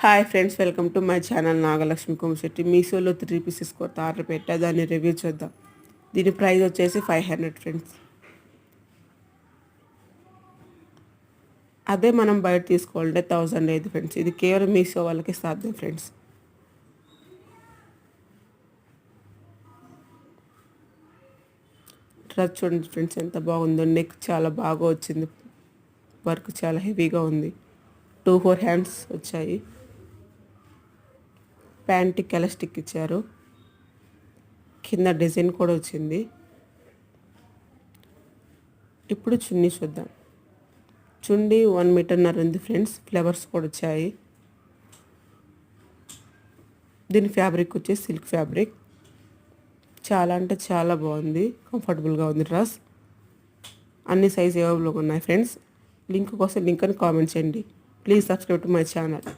Hi friends, welcome to my channel Nagalakshmi Komashetty. మీషోలో 3 pieces కొత్త order పెట్టా, దాన్ని రివ్యూ చూద్దాం. దీని ప్రైస్ వచ్చేసి 500 ఫ్రెండ్స్. అదే మనం బయట తీసుకోవాలంటే 1000 లేదు ఫ్రెండ్స్. ఇది కేవలం మీషో వాళ్ళకి సాధ్యం ఫ్రెండ్స్. డ్రెస్ చూడండి ఫ్రెండ్స్ ఎంత బాగుందో. నెక్ చాలా బాగా వచ్చింది, వర్క్ చాలా హెవీగా ఉంది. 2-4 హ్యాండ్స్ వచ్చాయి. ప్యాంట్కి ఎలాస్టిక్ ఇచ్చారు, కింద డిజైన్ కూడా వచ్చింది. ఇప్పుడు చున్నీ చూద్దాం. చున్నీ 1.5 మీటర్ ఉంది ఫ్రెండ్స్. ఫ్లవర్స్ కూడా వచ్చాయి. దీని ఫ్యాబ్రిక్ వచ్చేసి సిల్క్ ఫ్యాబ్రిక్. చాలా అంటే చాలా బాగుంది, కంఫర్టబుల్గా ఉంది డ్రెస్. అన్ని సైజ్ అవైలబుల్గా ఉన్నాయి ఫ్రెండ్స్. లింక్ కోసం లింక్ అని కామెంట్ చేయండి. Please subscribe to my channel.